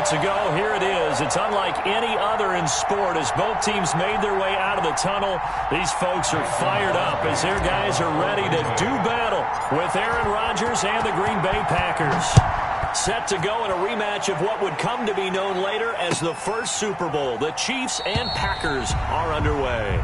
moment ago, here it is. It's unlike any other in sport as both teams made their way out of the tunnel. These folks are fired up as their guys are ready to do battle with Aaron Rodgers and the Green Bay Packers. Set to go in a rematch of what would come to be known later as the first Super Bowl. The Chiefs and Packers are underway.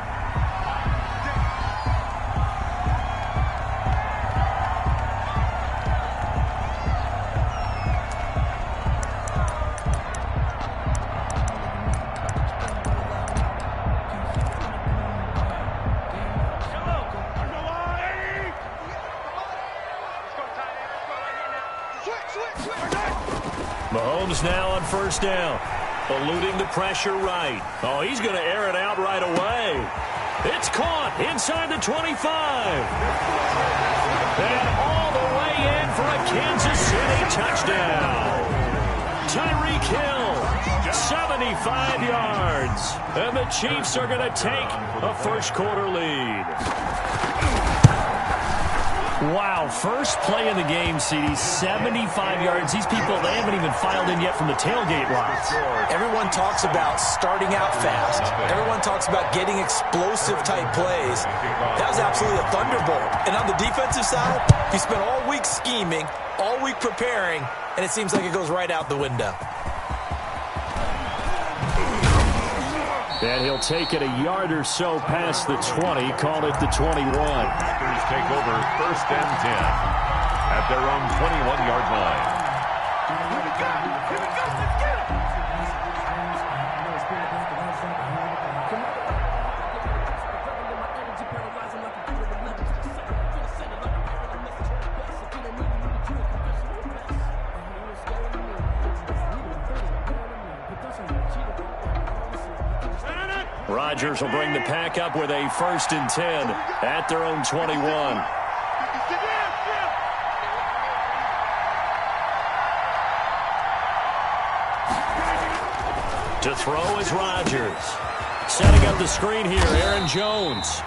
Mahomes now on first down. Eluding the pressure right. Oh, he's going to air it out right away. It's caught inside the 25. And all the way in for a Kansas City touchdown. Tyreek Hill, 75 yards. And the Chiefs are going to take a first quarter lead. Wow, first play in the game, CD, 75 yards. These people, they haven't even filed in yet from the tailgate lines. Everyone talks about starting out fast. Everyone talks about getting explosive-type plays. That was absolutely a thunderbolt. And on the defensive side, you spent all week scheming, all week preparing, and it seems like it goes right out the window. And he'll take it a yard or so past the 20, call it the 21. Packers take over first and 10 at their own 21-yard line. Here we go, let's get it! Rodgers will bring the pack up with a first and 10 at their own 21. To throw is Rodgers. Setting up the screen here, Aaron Jones.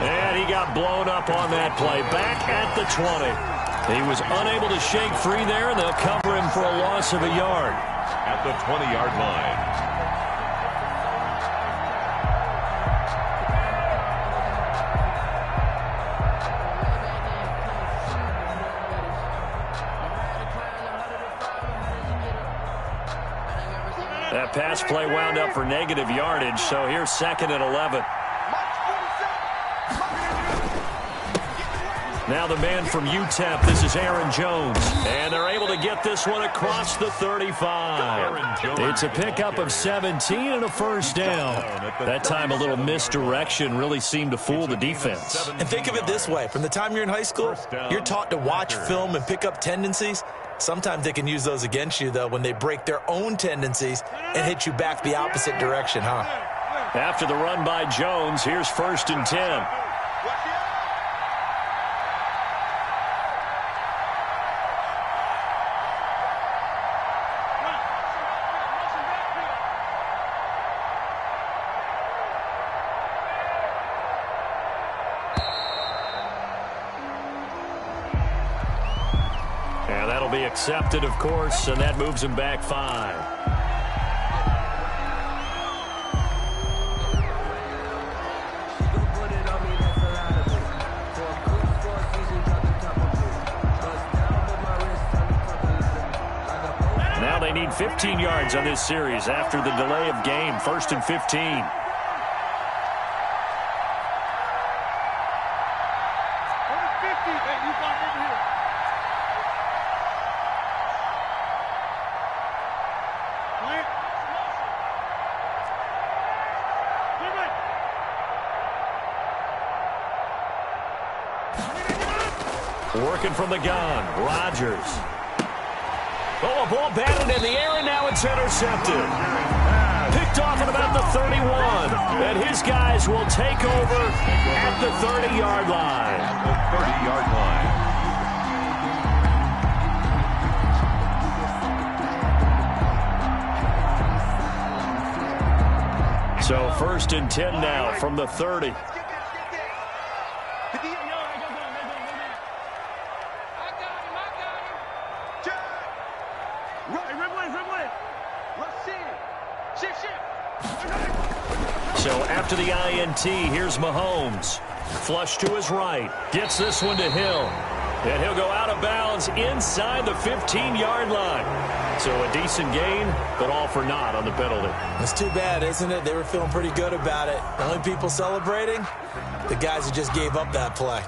And he got blown up on that play. Back at the 20. He was unable to shake free there, and they'll cover him for a loss of a yard. At the 20-yard line. That pass play wound up for negative yardage, so here's second and 11. Now the man from UTEP, this is Aaron Jones. And they're able to get this one across the 35. It's a pickup of 17 and a first down. That time a little misdirection really seemed to fool the defense. And think of it this way. From the time you're in high school, you're taught to watch film and pick up tendencies. Sometimes they can use those against you, though, when they break their own tendencies and hit you back the opposite direction, huh? After the run by Jones, here's first and 10. Be accepted, of course, and that moves him back 5. Now they need 15 yards on this series after the delay of game. First and 15. Working from the gun, Rodgers. Oh, a ball batted in the air, and now it's intercepted. Picked off at about the 31, and his guys will take over at the 30-yard line. At the 30-yard line. So first and 10 now from the 30. So after the INT, here's Mahomes. Flush to his right. Gets this one to Hill. And he'll go out of bounds inside the 15-yard line. So a decent gain, but all for naught on the penalty. It's too bad, isn't it? They were feeling pretty good about it. The only people celebrating, the guys who just gave up that play.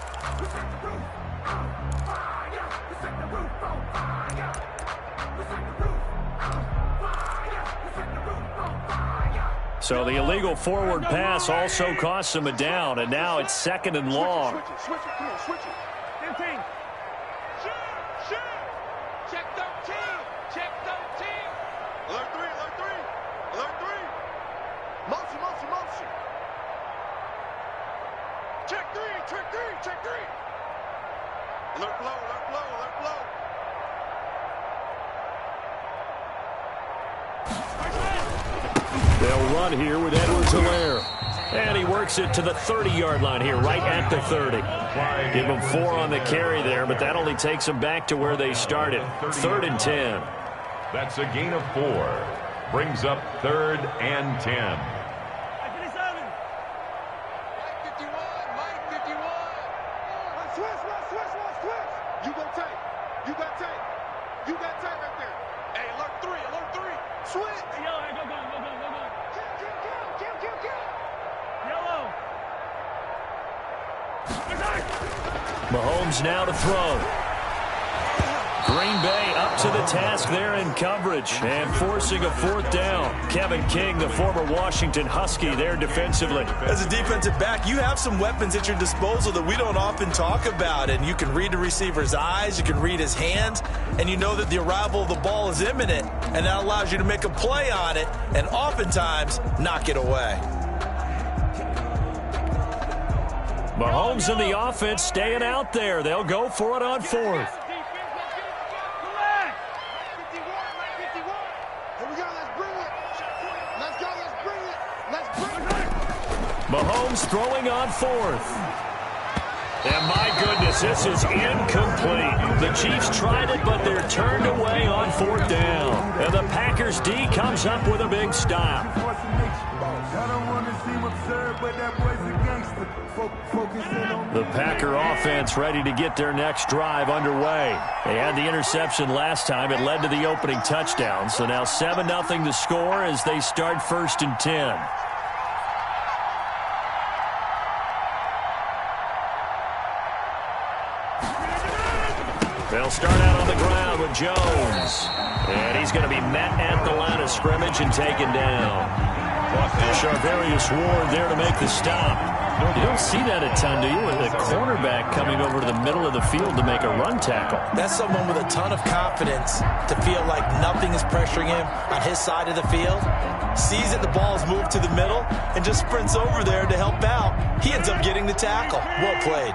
So the illegal forward pass also costs him a down, and now it's 2nd and long. Switch it, come on, switch it. 15. Shoot. Check 13. Check 13. Alert 3, alert 3. Alert 3. Motion. Check 3, check 3, check 3. Alert blow, alert blow, alert blow. They'll run here with Edwards-Helaire. And he works it to the 30-yard line here, right at the 30. Give him 4 on the carry there, but that only takes them back to where they started. 3rd and 10. That's a gain of 4. Brings up 3rd and 10. Mike 51. Switch. You got tape. You got tape right there. Hey, alert 3. Switch. Hey, yo, go. Kill. Yellow. Mahomes now to throw. Green Bay up to the task there in coverage and forcing a 4th down. Kevin King, the former Washington Husky, there defensively. As a defensive back, you have some weapons at your disposal that we don't often talk about. And you can read the receiver's eyes, you can read his hands, and you know that the arrival of the ball is imminent. And that allows you to make a play on it and oftentimes knock it away. Mahomes and the offense staying out there. They'll go for it on 4th. Mahomes throwing on 4th. And my goodness, this is incomplete. The Chiefs tried it, but they're turned away on 4th down. And the Packers D comes up with a big stop. The Packer offense ready to get their next drive underway. They had the interception last time. It led to the opening touchdown. So now 7-0 to score as they start 1st and 10. They'll start out on the ground with Jones. And he's going to be met at the line of scrimmage and taken down. Charvarius Ward there to make the stop. You don't see that a ton, do you? With a cornerback coming over to the middle of the field to make a run tackle. That's someone with a ton of confidence to feel like nothing is pressuring him on his side of the field. Sees that the ball is moved to the middle and just sprints over there to help out. He ends up getting the tackle. Well played.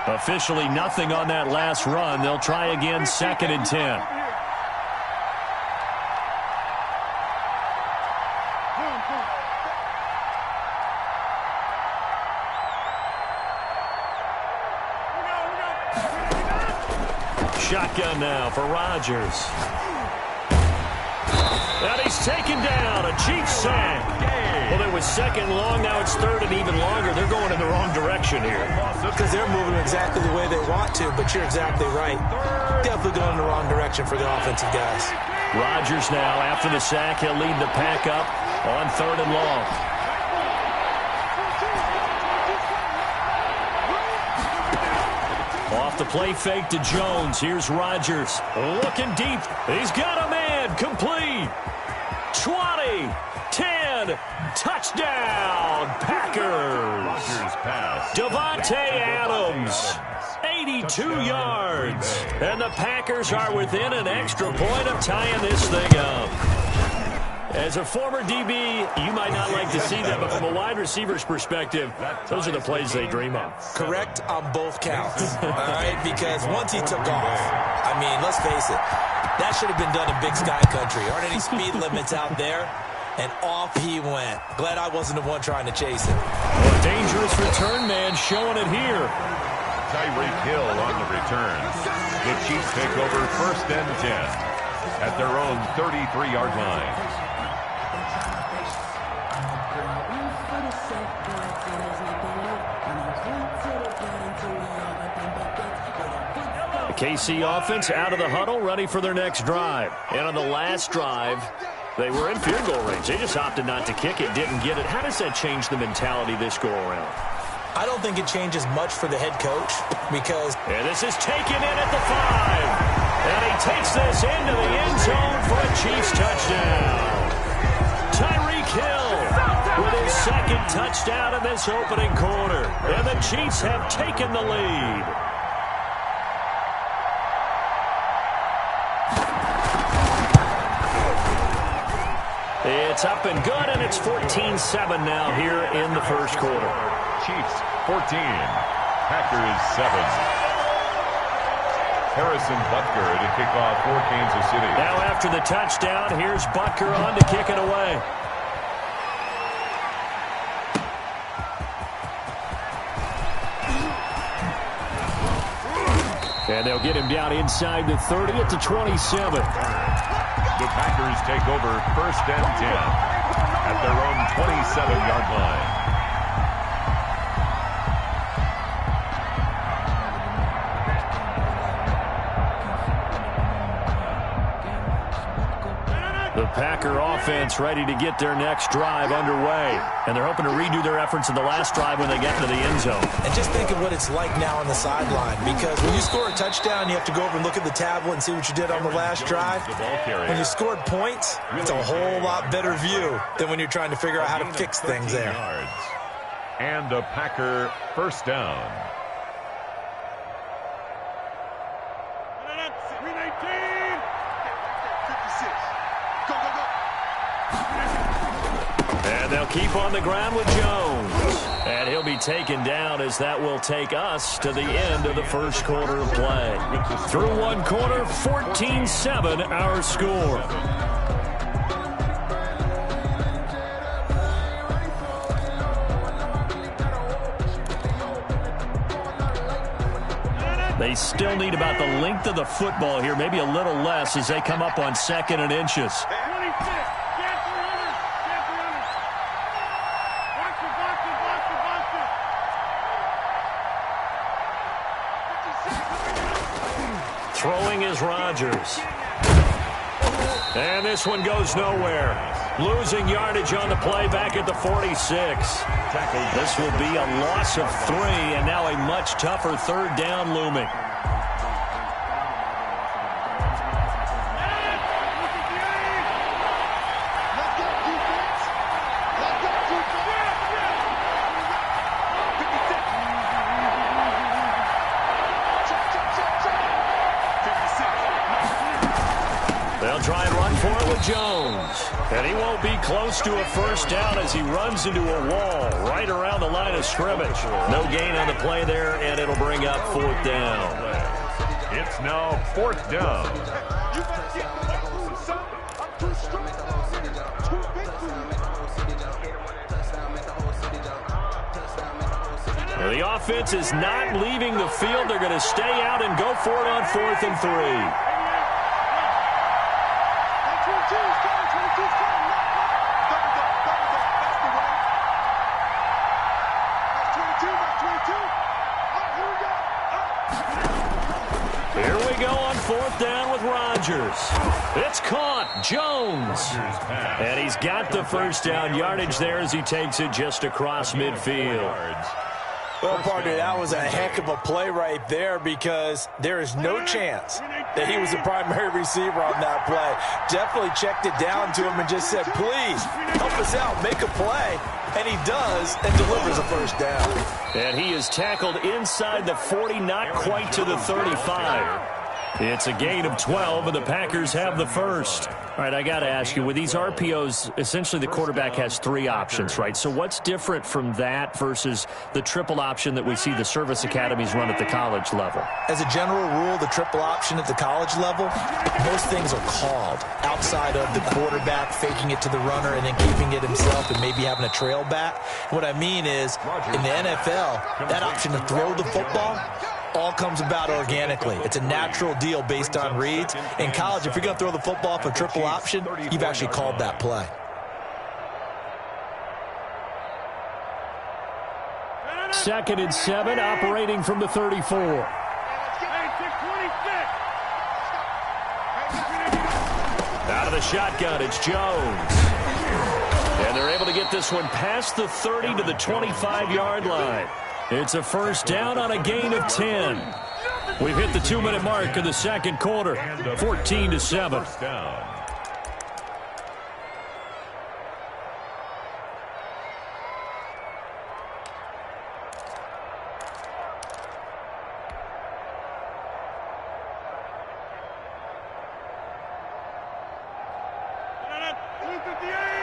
Officially nothing on that last run. They'll try again 2nd and 10. Shotgun now for Rodgers. And he's taken down. A Chiefs sack. Well, it was 2nd long. Now it's 3rd and even longer. They're going in the wrong direction here. Because they're moving exactly the way they want to, but you're exactly right. Definitely going in the wrong direction for the offensive guys. Rodgers now, after the sack, he'll lead the pack up on 3rd and long. Off the play fake to Jones. Here's Rodgers. Looking deep. He's got a man. Complete. 20. 10. Touchdown. Packers. Devontae Adams. 82 yards. And the Packers are within an extra point of tying this thing up. As a former DB, you might not like to see that, but from a wide receiver's perspective, those are the plays they dream of. Correct on both counts, all right? Because once he took off, I mean, let's face it, that should have been done in Big Sky Country. Aren't any speed limits out there? And off he went. Glad I wasn't the one trying to chase him. Well, a dangerous return man showing it here. Tyreek Hill on the return. The Chiefs take over 1st and 10 at their own 33-yard line. The KC offense out of the huddle, ready for their next drive. And on the last drive, they were in field goal range. They just opted not to kick it, didn't get it. How does that change the mentality this go-around? I don't think it changes much for the head coach because... And this is taken in at the 5. And he takes this into the end zone for a Chiefs touchdown. Tyreek Hill with his second touchdown in this opening quarter. And the Chiefs have taken the lead. It's up and good, and it's 14-7 now here in the first quarter. Chiefs 14, Packers 7. Harrison Butker to kick off for Kansas City. Now after the touchdown, here's Butker on to kick it away. And they'll get him down inside the 30 at the 27. The Packers take over 1st and 10 at their own 27-yard line. The Packer offense ready to get their next drive underway. And they're hoping to redo their efforts in the last drive when they get into the end zone. And just think of what it's like now on the sideline, because when you score a touchdown, you have to go over and look at the tablet and see what you did on the last drive. When you scored points, it's a whole lot better view than when you're trying to figure out how to fix things there. And a Packer first down. And they'll keep on the ground with Jones. And he'll be taken down as that will take us to the end of the first quarter of play. Through one quarter, 14-7 our score. They still need about the length of the football here, maybe a little less as they come up on 2nd and inches. Throwing is Rodgers. And this one goes nowhere. Losing yardage on the play back at the 46. This will be a loss of 3, and now a much tougher 3rd down looming. They'll try and run for it with Jones. And he won't be close to a first down as he runs into a wall right around the line of scrimmage. No gain on the play there, and it'll bring up 4th down. It's now 4th down. The offense is not leaving the field. They're going to stay out and go for it on 4th and 3. Here we go on 4th down with Rodgers. It's caught. Jones. And he's got the first down yardage there as he takes it just across midfield. Well, partner, that was a heck of a play right there because there is no chance that he was the primary receiver on that play. Definitely checked it down to him and just said, please, help us out, make a play. And he does and delivers a first down. And he is tackled inside the 40, not quite to the 35. It's a gain of 12, and the Packers have the first. All right, I got to ask you, with these RPOs, essentially the quarterback has 3 options, right? So what's different from that versus the triple option that we see the service academies run at the college level? As a general rule, the triple option at the college level, most things are called outside of the quarterback faking it to the runner and then keeping it himself and maybe having a trail back. What I mean is, in the NFL, that option to throw the football all comes about organically. It's a natural deal based on reads. In college, if you're going to throw the football for triple option, you've actually called that play. 2nd and 7, operating from the 34. Out of the shotgun, it's Jones. And they're able to get this one past the 30 to the 25-yard line. It's a first down on a gain of 10. We've hit the 2-minute mark of the second quarter, 14-7.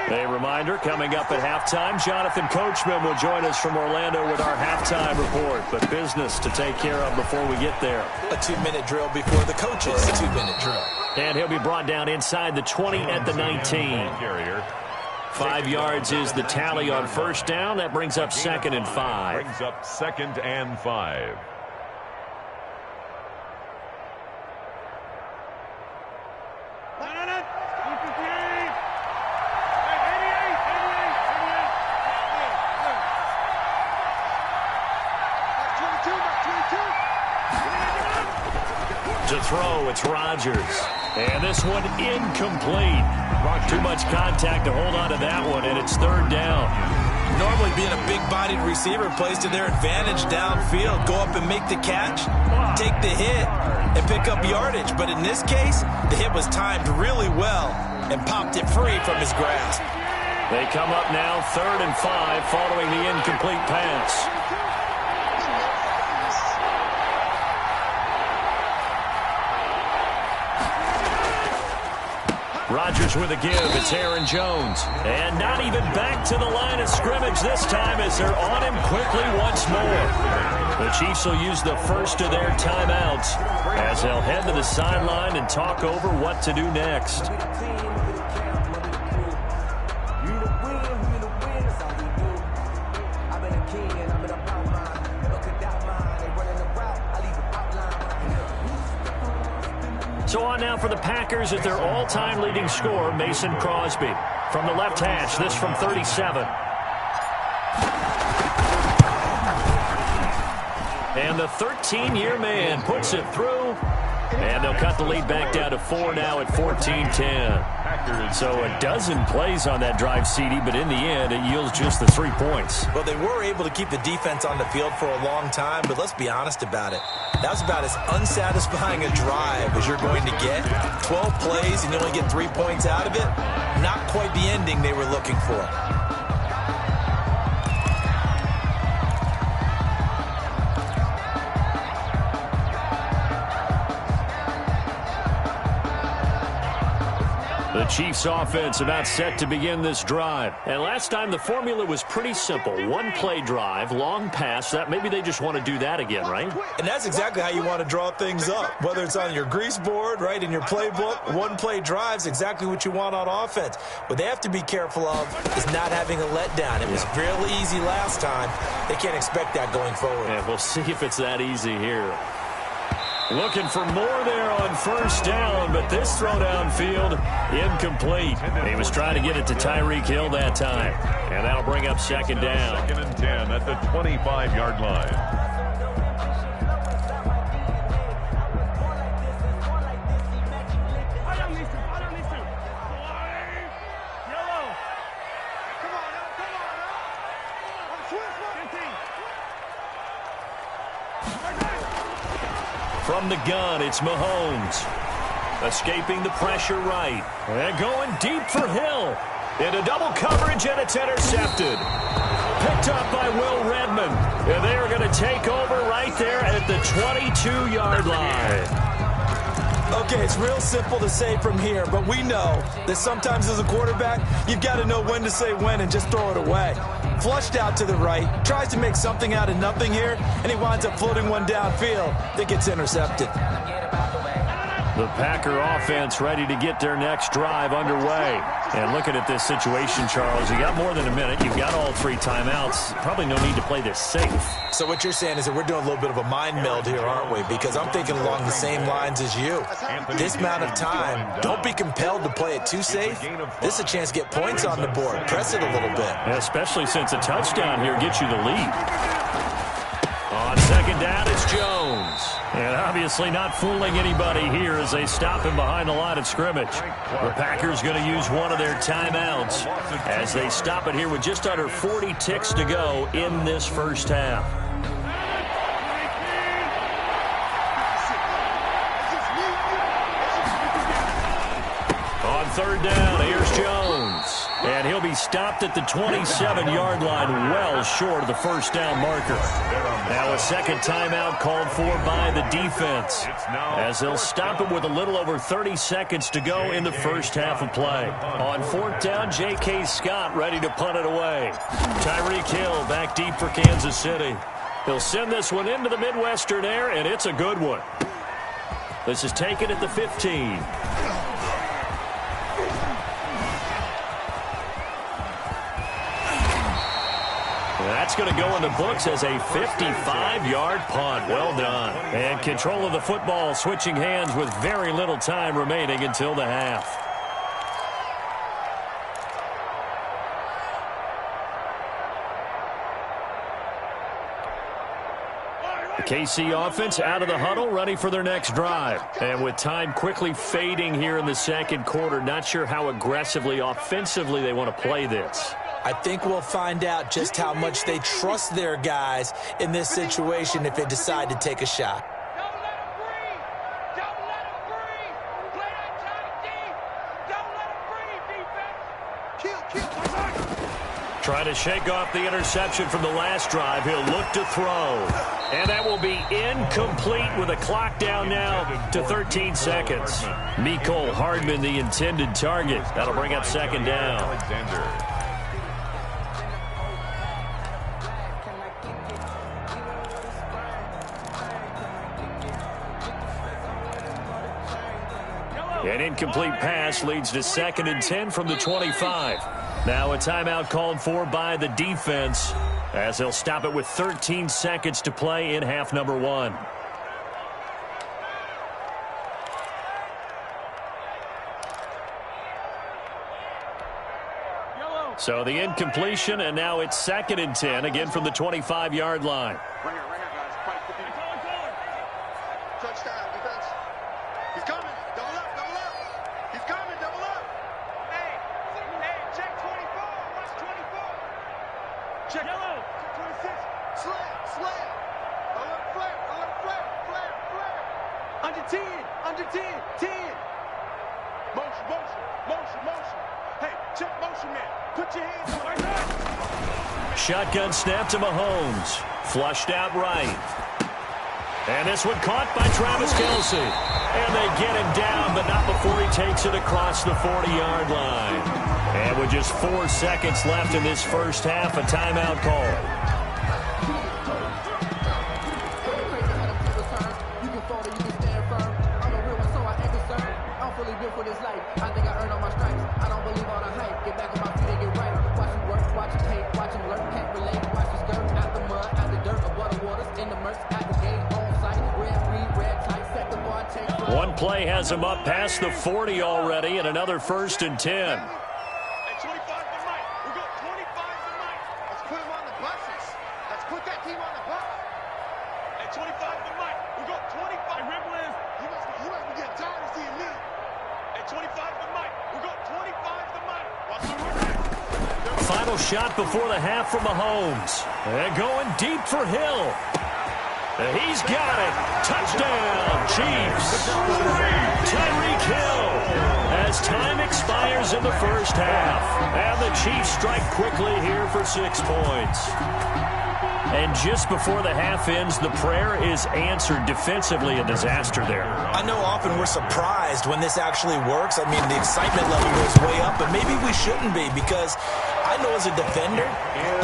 A reminder, coming up at halftime, Jonathan Coachman will join us from Orlando with our halftime report. But business to take care of before we get there. A 2-minute drill before the coaches' 2-minute drill. And he'll be brought down inside the 20 at the 19. 5 yards is the tally on first down. That brings up 2nd and 5. Brings up 2nd and 5. To throw, it's Rodgers. And this one incomplete. Too much contact to hold on to that one, and it's 3rd down. Normally being a big-bodied receiver plays to their advantage downfield. Go up and make the catch, take the hit, and pick up yardage. But in this case, the hit was timed really well and popped it free from his grasp. They come up now 3rd and 5 following the incomplete pass. Rodgers with a give. It's Aaron Jones. And not even back to the line of scrimmage this time as they're on him quickly once more. The Chiefs will use the first of their timeouts as they'll head to the sideline and talk over what to do next. So on now for the Packers at their all-time leading scorer, Mason Crosby. From the left hash, this from 37. And the 13-year man puts it through. And they'll cut the lead back down to 4 now at 14-10. So a dozen plays on that drive, CD, but in the end, it yields just the 3 points. Well, they were able to keep the defense on the field for a long time, but let's be honest about it. That was about as unsatisfying a drive as you're going to get. 12 plays and you only get 3 points out of it. Not quite the ending they were looking for. The Chiefs offense about set to begin this drive. And last time the formula was pretty simple. 1-play drive, long pass. That maybe they just want to do that again, right? And that's exactly how you want to draw things up. Whether it's on your grease board, right, in your playbook, 1-play drive is exactly what you want on offense. What they have to be careful of is not having a letdown. It was fairly easy last time. They can't expect that going forward. Yeah, we'll see if it's that easy here. Looking for more there on first down, but this throw downfield, incomplete. He was trying to get it to Tyreek Hill that time. And that'll bring up 2nd down. 2nd and 10 at the 25-yard line. From the gun, it's Mahomes. Escaping the pressure right. And going deep for Hill. Into double coverage, and it's intercepted. Picked up by Will Redmond. And they are going to take over right there at the 22-yard line. Okay, it's real simple to say from here, but we know that sometimes as a quarterback, you've got to know when to say when and just throw it away. Flushed out to the right, tries to make something out of nothing here, and he winds up floating one downfield that gets intercepted. The Packer offense ready to get their next drive underway. And looking at this situation, Charles, you got more than a minute. You've got all 3 timeouts. Probably no need to play this safe. So what you're saying is that we're doing a little bit of a mind meld here, aren't we? Because I'm thinking along the same lines as you. This amount of time, don't be compelled to play it too safe. This is a chance to get points on the board. Press it a little bit. Especially since a touchdown here gets you the lead. Second down, it's Jones. And obviously not fooling anybody here as they stop him behind the line of scrimmage. The Packers going to use one of their timeouts as they stop it here with just under 40 ticks to go in this first half. On third down, here's Jones. And he'll be stopped at the 27-yard line, well short of the first down marker. Now a second timeout called for by the defense, as they'll stop him with a little over 30 seconds to go in the first half of play. On fourth down, J.K. Scott ready to punt it away. Tyreek Hill back deep for Kansas City. He'll send this one into the Midwestern air, and it's a good one. This is taken at the 15. That's going to go in the books as a 55-yard punt. Well done. And control of the football switching hands with very little time remaining until the half. The KC offense out of the huddle, ready for their next drive. And with time quickly fading here in the second quarter, not sure how aggressively, offensively they want to play this. I think we'll find out just how much they trust their guys in this situation if they decide to take a shot. Don't let him breathe. Don't let him breathe. Play that tight D. Don't let him breathe, defense. Kill. Trying to shake off the interception from the last drive. He'll look to throw. And that will be incomplete with a clock down now to 13 seconds. Mecole Hardman, the intended target. That'll bring up second down. An incomplete pass leads to 2nd and 10 from the 25. Now a timeout called for by the defense as they'll stop it with 13 seconds to play in half number 1. So the incompletion, and now it's 2nd and 10, again from the 25-yard line. Right here, guys. Fight for defense. Touchdown, defense. He's coming. Double up. He's coming. Double up. Hey, check 24. Watch 24. Check yellow. Check 26. Slam. Alert flare. Under 10. 10. Motion. Hey, check motion, man. Put your hands on right now. Shotgun snap to Mahomes. Flushed out right. And this one caught by Travis Kelce. And they get him down, but not before he takes it across the 40-yard line. And with just 4 seconds left in this first half, a timeout call. One play has him up past the 40 already, and another 1st and 10. Hey, 25 to Mike. We got 25 to Mike. Let's put him on the buses. Let's put that team on the bus. Hey, 25 to Mike. We got 25. Rimblers. You must be getting tired of seeing me. Hey, 25 to Mike. We got 25 to Mike. Watch the run. Final shot before the half from Mahomes. And going deep for Hill. He's got it. Touchdown, Chiefs. Tyreek Hill as time expires in the first half. And the Chiefs strike quickly here for 6 points. And just before the half ends, the prayer is answered. Defensively, a disaster there. I know often we're surprised when this actually works. I mean, the excitement level goes way up, but maybe we shouldn't be, because I know as a defender,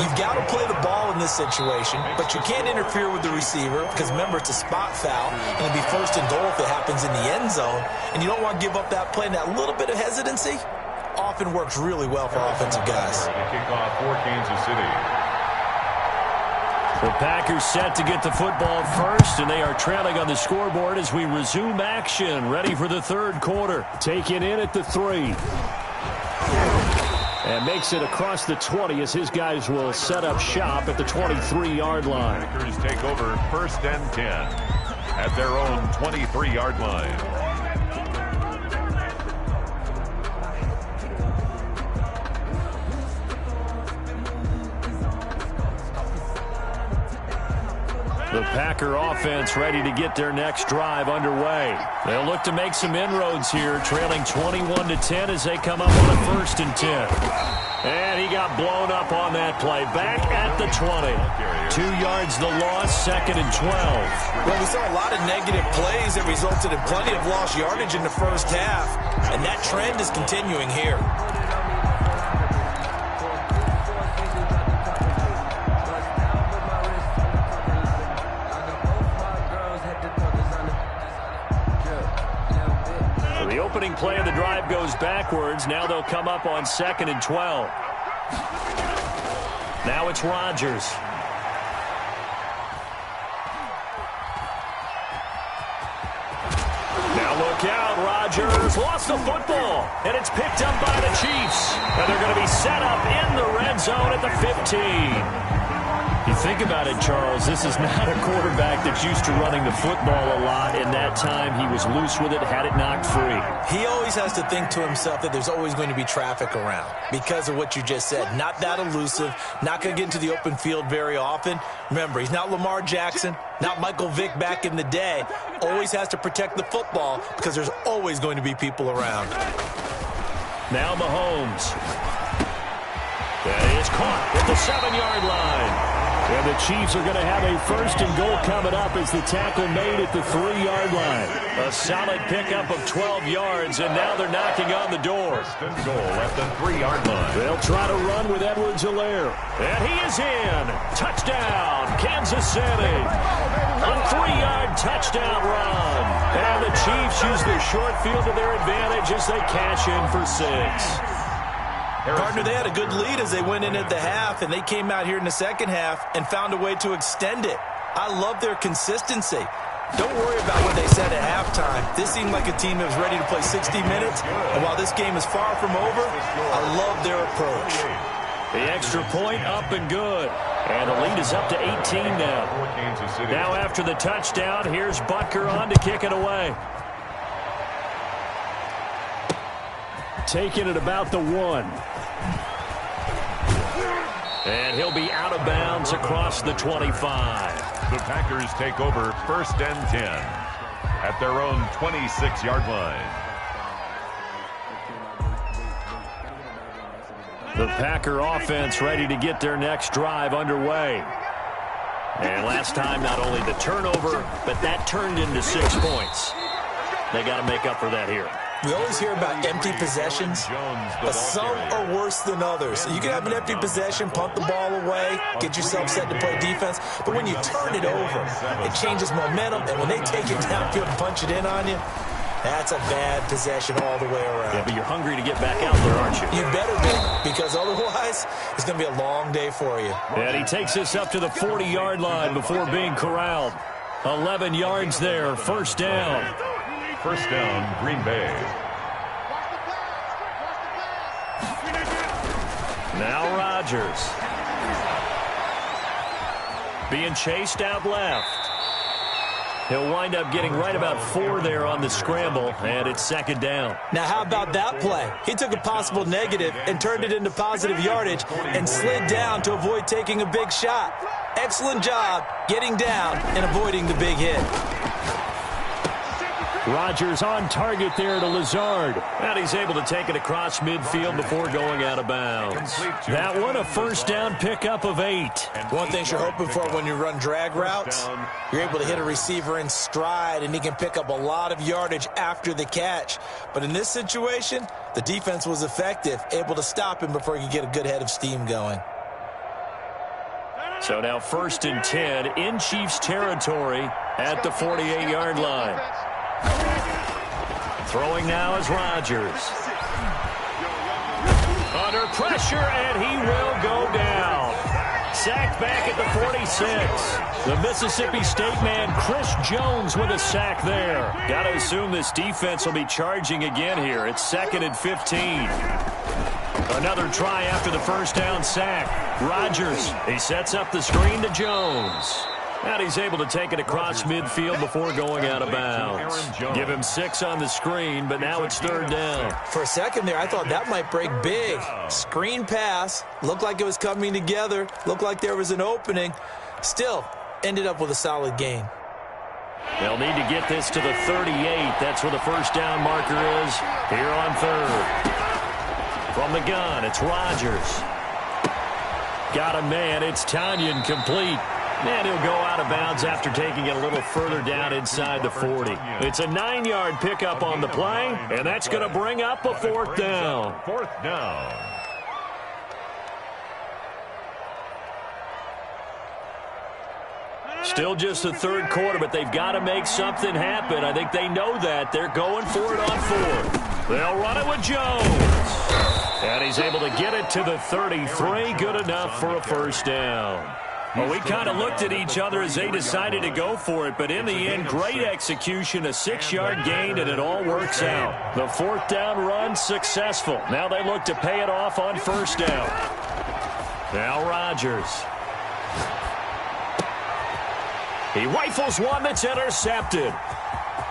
you've got to play the ball in this situation, but you can't interfere with the receiver because, remember, it's a spot foul, and it'll be 1st and goal if it happens in the end zone, and you don't want to give up that play, and that little bit of hesitancy often works really well for offensive guys. The kickoff for Kansas City. The Packers set to get the football first, and they are trailing on the scoreboard as we resume action, ready for the third quarter. Taken in at the 3. And makes it across the 20 as his guys will set up shop at the 23-yard line. Packers take over 1st and 10 at their own 23-yard line. The Packer offense ready to get their next drive underway. They'll look to make some inroads here, trailing 21-10 as they come up on a 1st and 10. And he got blown up on that play. Back at the 20. 2 yards the loss, 2nd and 12. Well, we saw a lot of negative plays that resulted in plenty of lost yardage in the first half, and that trend is continuing here. The opening play of the drive goes backwards. Now they'll come up on 2nd and 12. Now it's Rodgers. Now look out, Rodgers lost the football, and it's picked up by the Chiefs. And they're going to be set up in the red zone at the 15. You think about it, Charles, this is not a quarterback that's used to running the football a lot. In that time, he was loose with it, had it knocked free. He always has to think to himself that there's always going to be traffic around because of what you just said. Not that elusive, not going to get into the open field very often. Remember, he's not Lamar Jackson, not Michael Vick back in the day. Always has to protect the football because there's always going to be people around. Now Mahomes. That is caught at the 7-yard line. And the Chiefs are going to have a 1st and goal coming up as the tackle made at the 3-yard line. A solid pickup of 12 yards, and now they're knocking on the door. 1st and goal at the 3-yard line. They'll try to run with Edwards-Helaire. And he is in. Touchdown, Kansas City. A 3-yard touchdown run. And the Chiefs use the short field to their advantage as they cash in for 6. Partner, they had a good lead as they went in at the half, and they came out here in the second half and found a way to extend it. I love their consistency. Don't worry about what they said at halftime. This seemed like a team that was ready to play 60 minutes, and while this game is far from over, I love their approach. The extra point up and good. And the lead is up to 18 now. Now after the touchdown, here's Butker on to kick it away. Taking it about the 1. And he'll be out of bounds across the 25. The Packers take over 1st and 10 at their own 26-yard line. The Packer offense ready to get their next drive underway. And last time, not only the turnover, but that turned into 6 points. They got to make up for that here. We always hear about empty possessions, but some are worse than others. So you can have an empty possession, punt the ball away, get yourself set to play defense. But when you turn it over, it changes momentum. And when they take it downfield and punch it in on you, that's a bad possession all the way around. Yeah, but you're hungry to get back out there, aren't you? You better be, because otherwise it's going to be a long day for you. And he takes this up to the 40-yard line before being corralled. 11 yards there, 1st down. 1st down, Green Bay. Now Rodgers. Being chased out left. He'll wind up getting right about 4 there on the scramble, and it's 2nd down. Now, how about that play? He took a possible negative and turned it into positive yardage and slid down to avoid taking a big shot. Excellent job getting down and avoiding the big hit. Rodgers on target there to Lazard. And he's able to take it across midfield before going out of bounds. That one, a 1st down pickup of 8. One thing you're hoping for when you run drag routes, you're able to hit a receiver in stride, and he can pick up a lot of yardage after the catch. But in this situation, the defense was effective, able to stop him before he could get a good head of steam going. So now 1st and 10 in Chiefs territory at the 48-yard line. Throwing now is Rodgers. Under pressure, and he will go down. Sacked back at the 46. The Mississippi State man, Chris Jones, with a sack there. Got to assume this defense will be charging again here. It's 2nd and 15. Another try after the first down sack. Rodgers, he sets up the screen to Jones. And he's able to take it across midfield before going out of bounds. Give him 6 on the screen, but now it's 3rd down. For a second there, I thought that might break big. Screen pass. Looked like it was coming together. Looked like there was an opening. Still, ended up with a solid gain. They'll need to get this to the 38. That's where the first down marker is here on 3rd. From the gun, it's Rodgers. Got a man. It's Tanyan complete. And he'll go out of bounds after taking it a little further down inside the 40. It's a 9-yard pickup on the play, and that's going to bring up a 4th down. 4th down. Still just the 3rd quarter, but they've got to make something happen. I think they know that. They're going for it on 4th. They'll run it with Jones. And he's able to get it to the 33. Good enough for a first down. Well, we kind of looked at each other as they decided to go for it, but in the end, great execution, a 6-yard gain, and it all works out. The 4th down run successful. Now they look to pay it off on first down. Now Rodgers. He rifles one that's intercepted.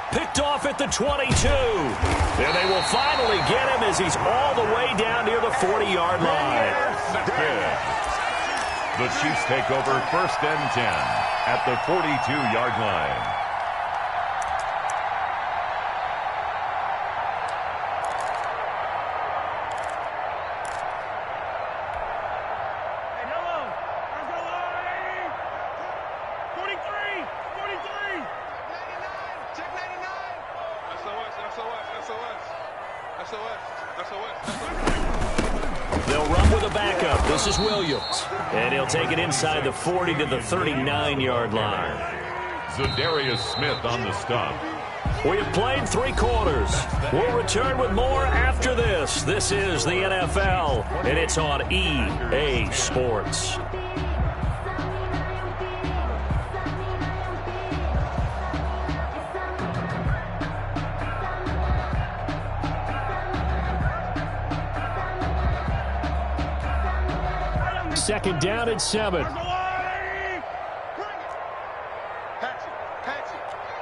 Picked off at the 22. And they will finally get him as he's all the way down near the 40-yard line. The Chiefs take over 1st and 10 at the 42-yard line. Hey, hello. Where's the line? 43. 43. Check 99. SOS. They'll run with a backup. This is Williams. And he'll take it inside the 40 to the 39-yard line. Zadarius Smith on the stop. We have played 3 quarters. We'll return with more after this. This is the NFL, and it's on EA Sports. Second down and 7. Patch it.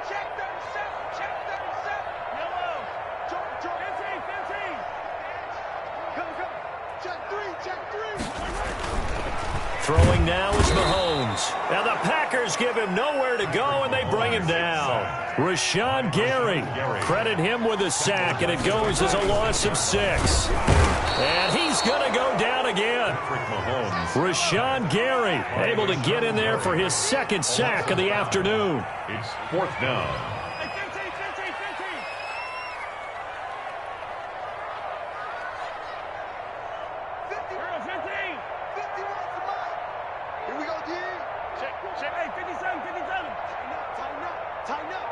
Check 37. Yellow. Jordan. 15. Come. Check 3. Throwing now is Mahomes. Now the Packers give him nowhere to go, and they bring him down. Rashawn Gary. Credit him with a sack, and it goes as a loss of 6. And he's going to go down again. Rashawn Gary able to get in there for his 2nd sack of the afternoon. It's 4th down. 15. Here we go, D. Check. Hey, 57. Tighten up.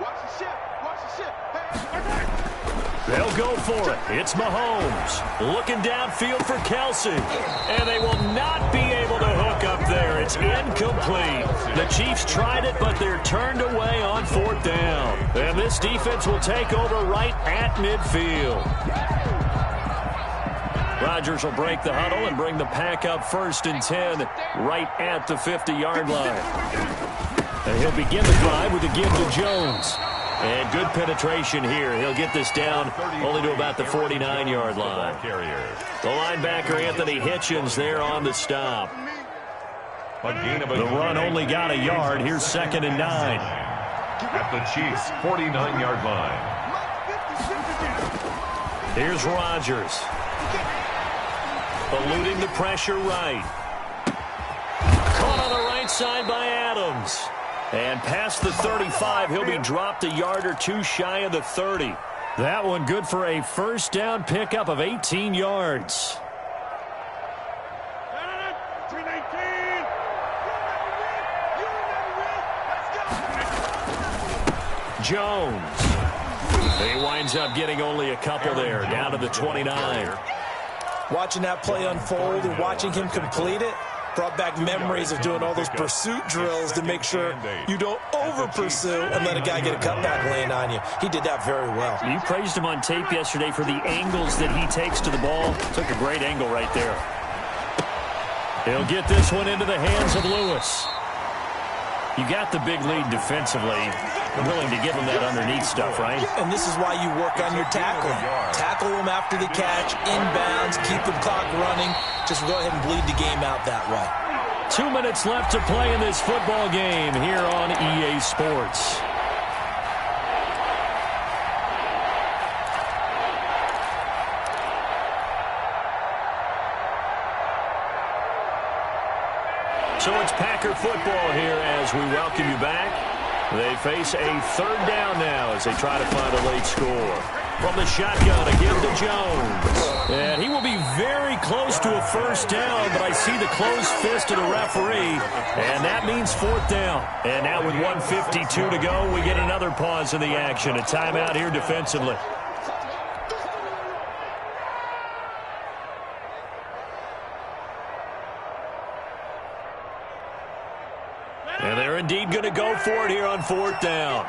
Watch the ship. Hey. They'll go for it. It's Mahomes looking downfield for Kelsey. And they will not be able to hook up there. It's incomplete. The Chiefs tried it, but they're turned away on 4th down. And this defense will take over right at midfield. Rodgers will break the huddle and bring the pack up 1st and 10 right at the 50-yard line. And he'll begin the drive with a give to Jones. And good penetration here. He'll get this down only to about the 49-yard line. The linebacker, Anthony Hitchens, there on the stop. The run only got a yard. Here's 2nd and 9. At the Chiefs' 49-yard line. Here's Rodgers. Eluding the pressure right. Caught on the right side by Adams. And past the 35, he'll be dropped a yard or 2 shy of the 30. That one good for a first down pickup of 18 yards. 319. Jones. He winds up getting only a couple there, down to the 29. Watching that play unfold and watching him complete it, Brought back memories of doing all those pursuit drills to make sure you don't over-pursue and let a guy get a cutback land on you. He did that very well. You praised him on tape yesterday for the angles that he takes to the ball. Took a great angle right there. He'll get this one into the hands of Lewis. You got the big lead defensively. Willing to give him that underneath stuff, right? And this is why you work on your tackling. Tackle them after the catch, inbounds, keep the clock running. Just go ahead and bleed the game out that way. 2 minutes left to play in this football game here on EA Sports. So it's Packer football here as we welcome you back. They face a third down now as they try to find a late score. From the shotgun, a give to Jones. And he will be very close to a first down, but I see the closed fist of the referee, and that means fourth down. And now with 1:52 to go, we get another pause in the action. A timeout here defensively. And they're indeed going to go for it here on fourth down.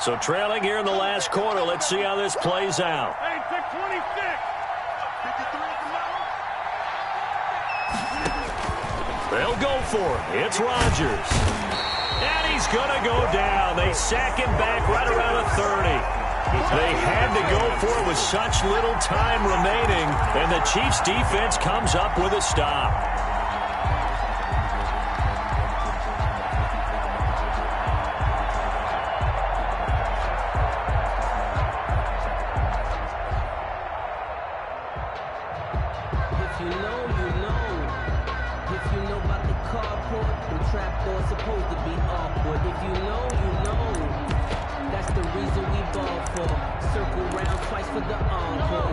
So trailing here in the last quarter. Let's see how this plays out. Hey, pick 26. 53 at the They'll go for it. It's Rodgers. And he's going to go down. They sack him back right around the 30. They had to go for it with such little time remaining. And the Chiefs defense comes up with a stop.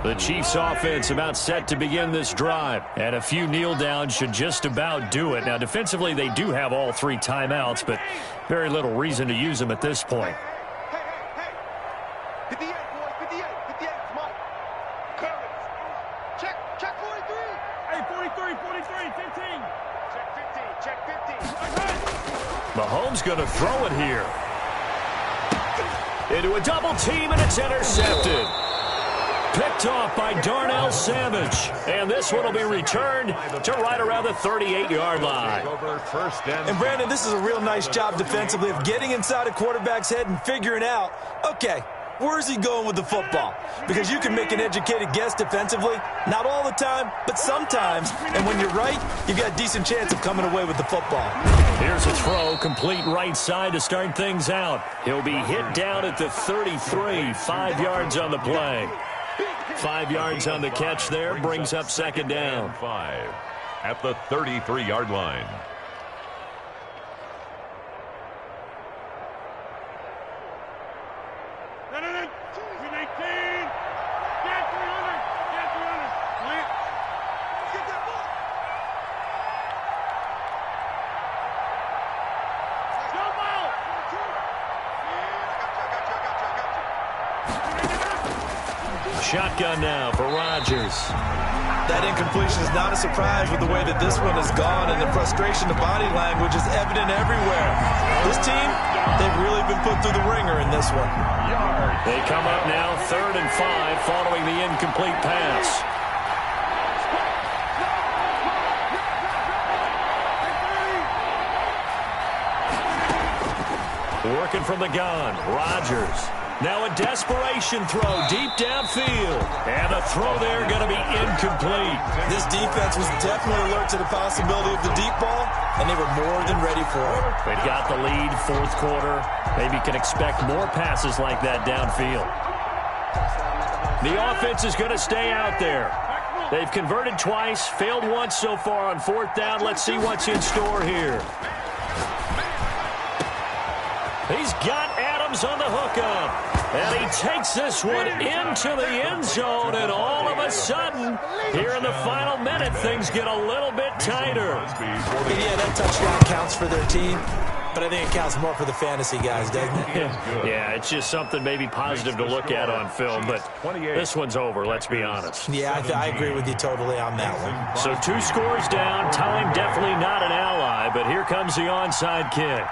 The Chiefs offense about set to begin this drive. And a few kneel downs should just about do it. Now defensively they do have all three timeouts, but very little reason to use them at this point. Hey. 58, boys. 58. 58. Come on. Curtis. Check 43. Hey, 43. 15. Check 15. Mahomes going to throw it here. Into a double team, and it's intercepted. Picked off by Darnell Savage. And this one will be returned to right around the 38-yard line. And, Brandon, this is a real nice job defensively of getting inside a quarterback's head and figuring out, okay, where's he going with the football? Because you can make an educated guess defensively. Not all the time, but sometimes. And when you're right, you've got a decent chance of coming away with the football. Here's a throw, complete right side to start things out. He'll be hit down at the 33, 5 yards on the play. 5 yards on the catch there, brings up second down. 5 at the 33-yard line. Shotgun now for Rodgers. That incompletion is not a surprise with the way that this one has gone, and the frustration, the body language is evident everywhere. This team, they've really been put through the ringer in this one. They come up now 3rd and 5 following the incomplete pass. Working from the gun, Rodgers. Now a desperation throw deep downfield. And the throw there going to be incomplete. This defense was definitely alert to the possibility of the deep ball, and they were more than ready for it. They've got the lead, fourth quarter. Maybe can expect more passes like that downfield. The offense is going to stay out there. They've converted twice, failed once so far on fourth down. Let's see what's in store here. He's got Adams on the hookup. And he takes this one into the end zone. And all of a sudden, here in the final minute, things get a little bit tighter. Yeah, that touchdown counts for their team. but I think it counts more for the fantasy guys, doesn't it? Yeah, it's just something maybe positive to look at on film, but this one's over, let's be honest. Yeah, I agree with you totally on that one. So 2 scores down, time definitely not an ally, but here comes the onside kick.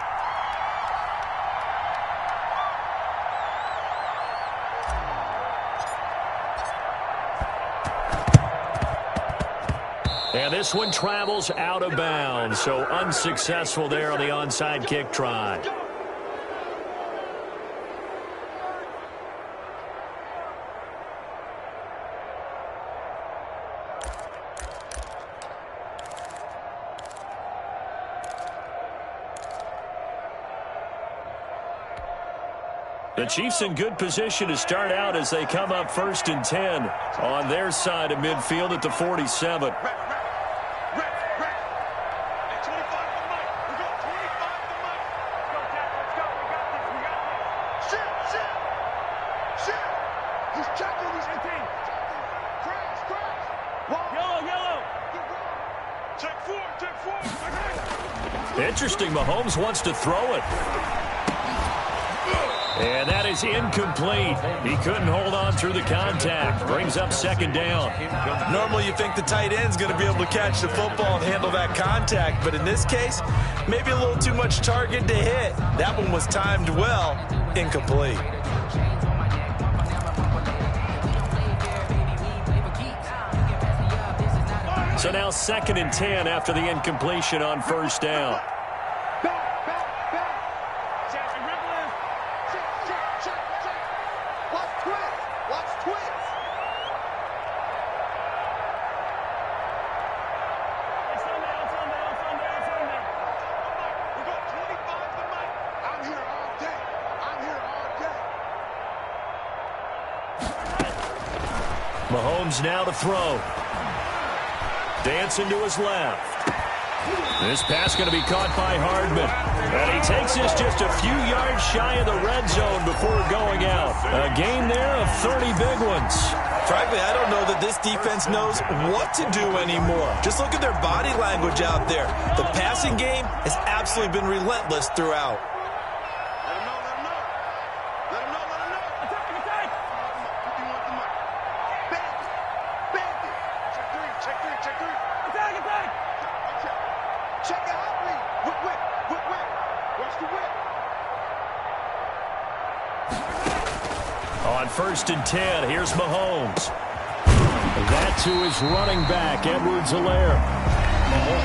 And this one travels out of bounds, so unsuccessful there on the onside kick try. The Chiefs in good position to start out as they come up 1st and 10 on their side of midfield at the 47. Interesting, Mahomes wants to throw it. And that is incomplete. He couldn't hold on through the contact. Brings up 2nd down. Normally you think the tight end's going to be able to catch the football and handle that contact, but in this case, maybe a little too much target to hit. That one was timed well. Incomplete. So now 2nd and 10 after the incompletion on 1st down. Mahomes now to throw. Dancing to his left. This pass going to be caught by Hardman. And he takes this just a few yards shy of the red zone before going out. A gain there of 30 big ones. Frankly, I don't know that this defense knows what to do anymore. Just look at their body language out there. The passing game has absolutely been relentless throughout. On 1st and 10, here's Mahomes. That to his running back, Edwards-Helaire.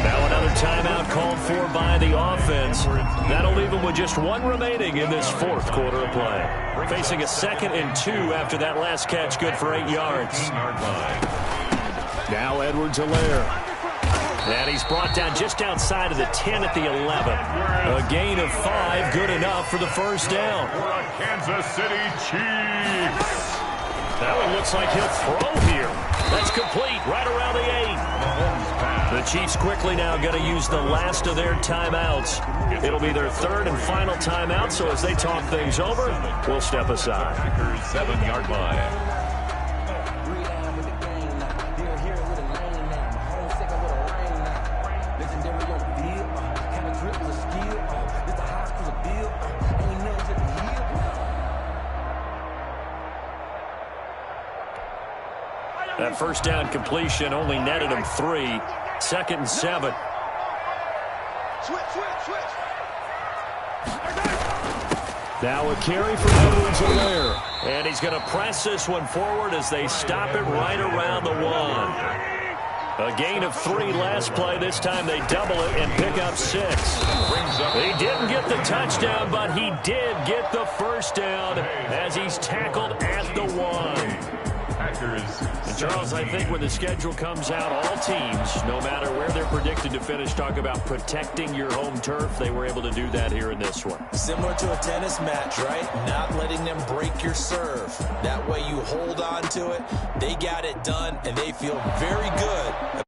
Now another timeout called for by the offense. That'll leave him with just 1 remaining in this 4th quarter of play. Facing a 2nd and 2 after that last catch, good for 8 yards. Now Edwards-Helaire. And he's brought down just outside of the 10 at the 11. A gain of 5, good enough for the 1st down. For the Kansas City Chiefs. That one looks like he'll throw here. That's complete, right around the 8. The Chiefs quickly now going to use the last of their timeouts. It'll be their 3rd and final timeout, so as they talk things over, we'll step aside. 7-yard line. That 1st down completion only netted him 3. 2nd and 7. Now a carry for Edwards-Helaire. And he's going to press this one forward as they stop it right around the 1. A gain of 3 last play. This time they double it and pick up 6. He didn't get the touchdown, but he did get the 1st down as he's tackled at the 1. And Charles, I think when the schedule comes out, all teams, no matter where they're predicted to finish, talk about protecting your home turf. They were able to do that here in this one. Similar to a tennis match, right? Not letting them break your serve. That way you hold on to it. They got it done, and they feel very good.